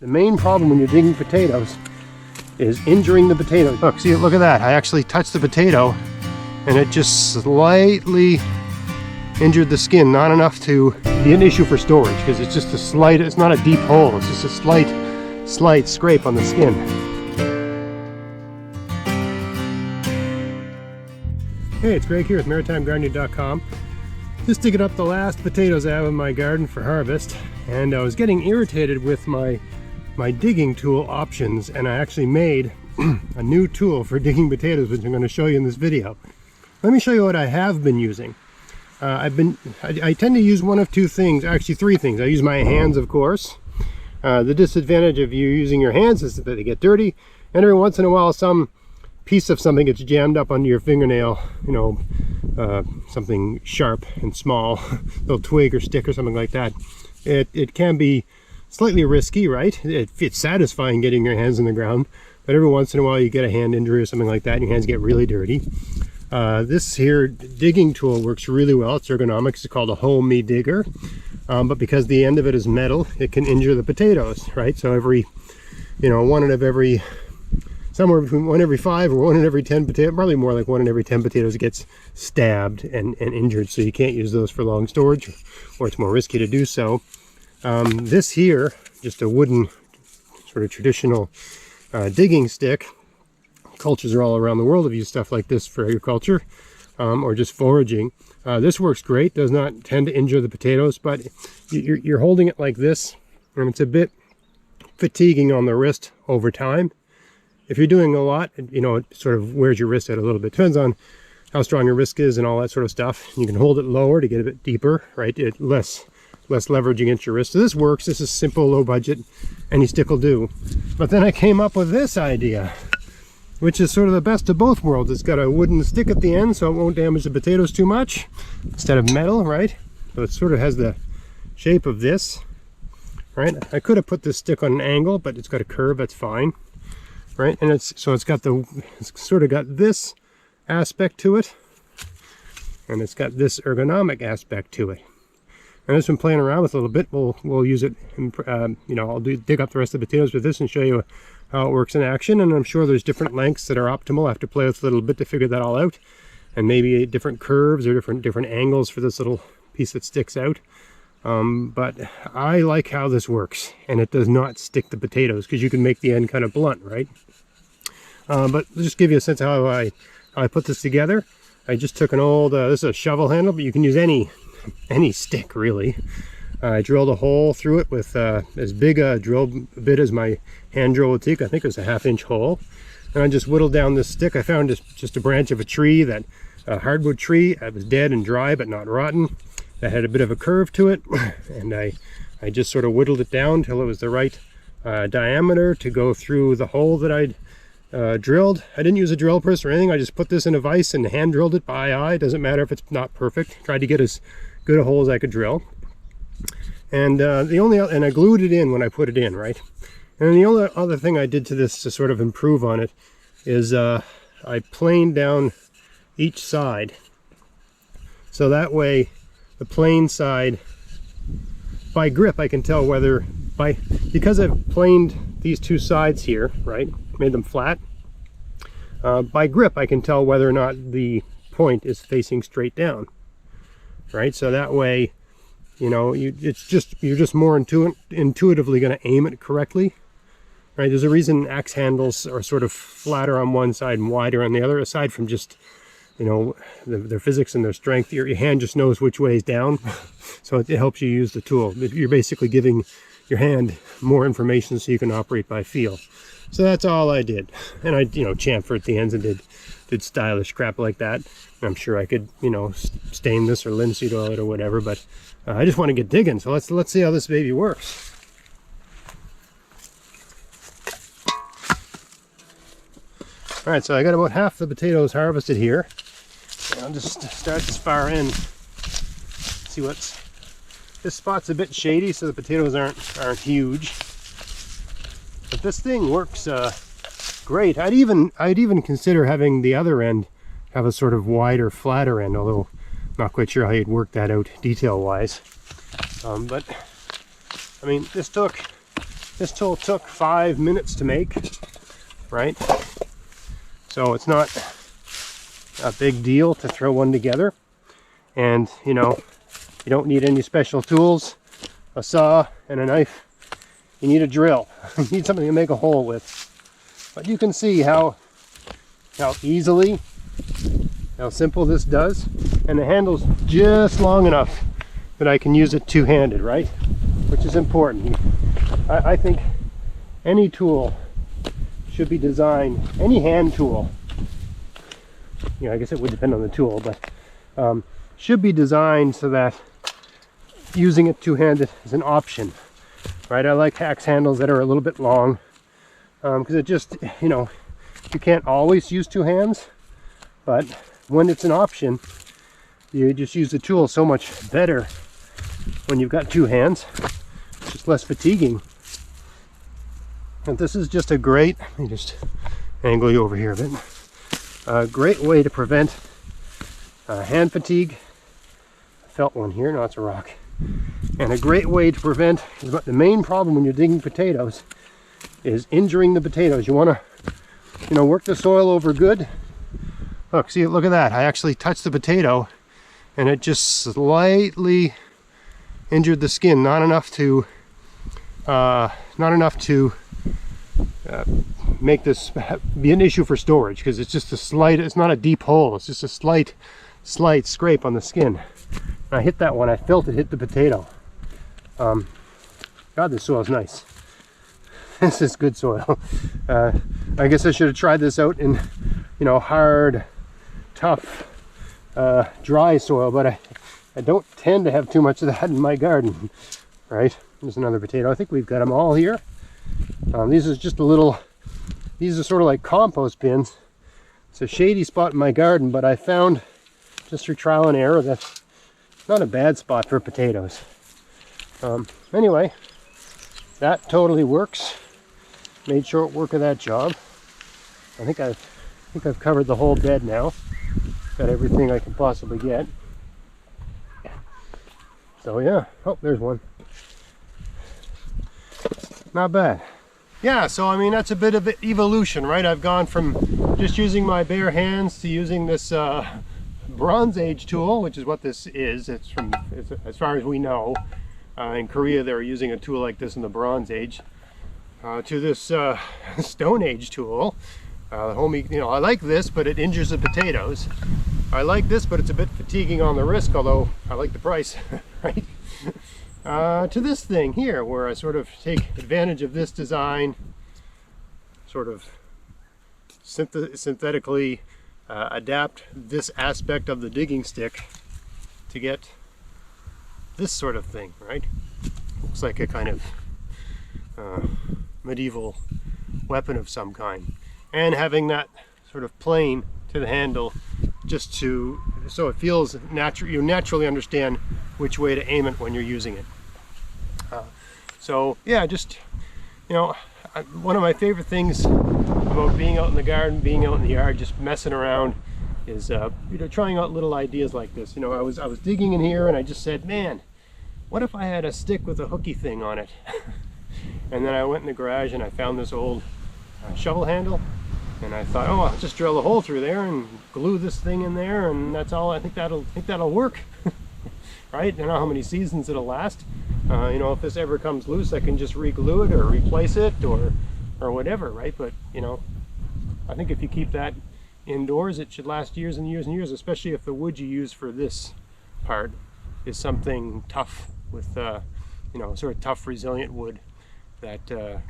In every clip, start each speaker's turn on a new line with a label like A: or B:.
A: The main problem when you're digging potatoes is injuring the potatoes. Look, see, look at that. I actually touched the potato and it just slightly injured the skin. Not enough to be an issue for storage because it's just a slight, it's not a deep hole. It's just a slight scrape on the skin. Hey, it's Greg here with MaritimeGardening.com. Just digging up the last potatoes I have in my garden for harvest, and I was getting irritated with my digging tool options, and I actually made a new tool for digging potatoes, which I'm going to show you in this video. Let me show you what I have been using. I tend to use one of two things, actually three things. I use my hands, of course. The disadvantage of you using your hands is that they get dirty, and every once in a while some piece of something gets jammed up under your fingernail, you know, something sharp and small, little twig or stick or something like that. It can be slightly risky, right? It's satisfying getting your hands in the ground, but every once in a while you get a hand injury or something like that and your hands get really dirty. This here digging tool works really well. It's ergonomic. It's called a Hole Me Digger, but because the end of it is metal, it can injure the potatoes, right? So every, you know, somewhere between 1 every 5 or 1 in every 10 potatoes, probably more like 1 in every 10 potatoes gets stabbed and injured, so you can't use those for long storage, or it's more risky to do so. This here, just a wooden sort of traditional digging stick. Cultures are all around the world have used stuff like this for agriculture or just foraging. This works great, does not tend to injure the potatoes, but you're holding it like this, and it's a bit fatiguing on the wrist over time. If you're doing a lot, you know, it sort of wears your wrist out a little bit. Depends on how strong your wrist is and all that sort of stuff. You can hold it lower to get a bit deeper, right? Less leverage against your wrist. So this works. This is simple, low budget, any stick will do. But then I came up with this idea, which is sort of the best of both worlds. It's got a wooden stick at the end so it won't damage the potatoes too much, instead of metal, right? So it sort of has the shape of this, right? I could have put this stick on an angle, but it's got a curve, that's fine, right? And it's sort of got this aspect to it, and it's got this ergonomic aspect to it. And I've been playing around with it a little bit. We'll use it, you know, I'll dig up the rest of the potatoes with this and show you how it works in action. And I'm sure there's different lengths that are optimal. I have to play with it a little bit to figure that all out, and maybe different curves or different angles for this little piece that sticks out. But I like how this works, and it does not stick the potatoes because you can make the end kind of blunt, right? But just give you a sense of how I put this together. I just took an old, this is a shovel handle, but you can use any stick really. I drilled a hole through it with as big a drill bit as my hand drill would take. I think it was a 1/2-inch hole. And I just whittled down this stick. I found just a branch of a tree, a hardwood tree. It was dead and dry but not rotten. That had a bit of a curve to it, and I just sort of whittled it down till it was the right diameter to go through the hole that I'd drilled. I didn't use a drill press or anything. I just put this in a vise and hand drilled it by eye. Doesn't matter if it's not perfect. Tried to get as good a hole as I could drill. And and I glued it in when I put it in, right? And the only other thing I did to this to sort of improve on it is I planed down each side, so that way the plane side, by grip I can tell whether, because I've planed these two sides here, right, made them flat, by grip I can tell whether or not the point is facing straight down, right? So that way, you know, you're just more intuitively going to aim it correctly, right? There's a reason axe handles are sort of flatter on one side and wider on the other, aside from just, you know, their physics and their strength. Your hand just knows which way is down, so it helps you use the tool. You're basically giving your hand more information so you can operate by feel. So that's all I did. And I, you know, chamfered the ends and did stylish crap like that. I'm sure I could, you know, stain this or linseed oil it or whatever, but I just want to get digging. So let's see how this baby works. All right, so I got about half the potatoes harvested here. I'll just start this far end. See this spot's a bit shady, so the potatoes aren't huge. But this thing works great. I'd even consider having the other end have a sort of wider, flatter end, although I'm not quite sure how you'd work that out detail-wise. But I mean, this took This tool took 5 minutes to make, right? So it's not a big deal to throw one together. And you know, you don't need any special tools, a saw and a knife. You need a drill. You need something to make a hole with. But you can see how easily, how simple this does. And the handle's just long enough that I can use it two-handed, right? Which is important. I think any tool should be designed, any hand tool, you know, I guess it would depend on the tool, but should be designed so that using it two-handed is an option, right? I like axe handles that are a little bit long, because it just, you know, you can't always use two hands, but when it's an option, you just use the tool so much better when you've got two hands. It's just less fatiguing. And this is just a great, let me just angle you over here a bit, a great way to prevent hand fatigue. I felt one here, no, it's a rock. And a great way to prevent, the main problem when you're digging potatoes is injuring the potatoes. You want to, you know, work the soil over good. Look, see, look at that. I actually touched the potato and it just slightly injured the skin, not enough to make this be an issue for storage, because it's just a slight, it's not a deep hole, it's just a slight scrape on the skin. When I hit that one, I felt it hit the potato. God, this soil's nice. This is good soil. I guess I should have tried this out in, you know, hard, tough, dry soil, but I don't tend to have too much of that in my garden, right? There's another potato. I think we've got them all here. These are just a little, these are sort of like compost bins. It's a shady spot in my garden, but I found, just through trial and error, that it's not a bad spot for potatoes. Anyway, that totally works. Made short work of that job. I think I've covered the whole bed now. Got everything I can possibly get. So yeah, oh, there's one. Not bad. Yeah, so I mean, that's a bit of evolution, right? I've gone from just using my bare hands to using this Bronze Age tool, which is what this is. It's from, as far as we know, in Korea they were using a tool like this in the Bronze Age, to this Stone Age tool. Homie, you know, I like this, but it injures the potatoes. I like this, but it's a bit fatiguing on the wrist, although I like the price, right? To this thing here, where I sort of take advantage of this design, sort of synthetically adapt this aspect of the digging stick to get this sort of thing, right? Looks like a kind of medieval weapon of some kind. And having that sort of plane to the handle, just to, so it feels natural, you naturally understand which way to aim it when you're using it. So yeah, just, you know, one of my favorite things about being out in the garden, being out in the yard, just messing around, is you know, trying out little ideas like this. You know, I was digging in here and I just said, man, what if I had a stick with a hooky thing on it? And then I went in the garage and I found this old shovel handle, and I thought, oh, I'll just drill a hole through there and glue this thing in there, and that's all. I think that'll work. Right? I don't know how many seasons it'll last. You know, if this ever comes loose, I can just re-glue it or replace it or whatever, right? But you know, I think if you keep that indoors, it should last years and years and years, especially if the wood you use for this part is something tough with, you know, sort of tough, resilient wood that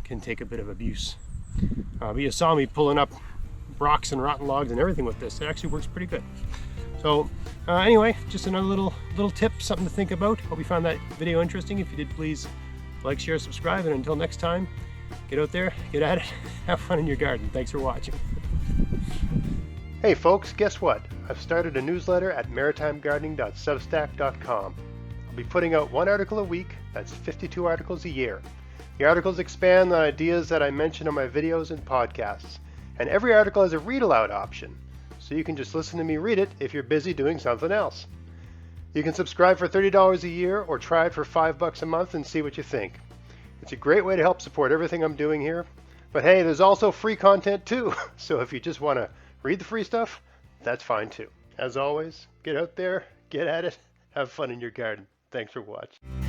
A: can take a bit of abuse. But you saw me pulling up rocks and rotten logs and everything with this. It actually works pretty good. So anyway, just another little tip, something to think about. Hope you found that video interesting. If you did, please like, share, subscribe, and until next time, get out there, get at it, have fun in your garden. Thanks for watching. Hey folks, guess what? I've started a newsletter at maritimegardening.substack.com. I'll be putting out one article a week. That's 52 articles a year. The articles expand on ideas that I mention in my videos and podcasts, and every article has a read aloud option, so you can just listen to me read it if you're busy doing something else. You can subscribe for $30 a year or try it for $5 a month and see what you think. It's a great way to help support everything I'm doing here. But hey, there's also free content too. So if you just want to read the free stuff, that's fine too. As always, get out there, get at it, have fun in your garden. Thanks for watching.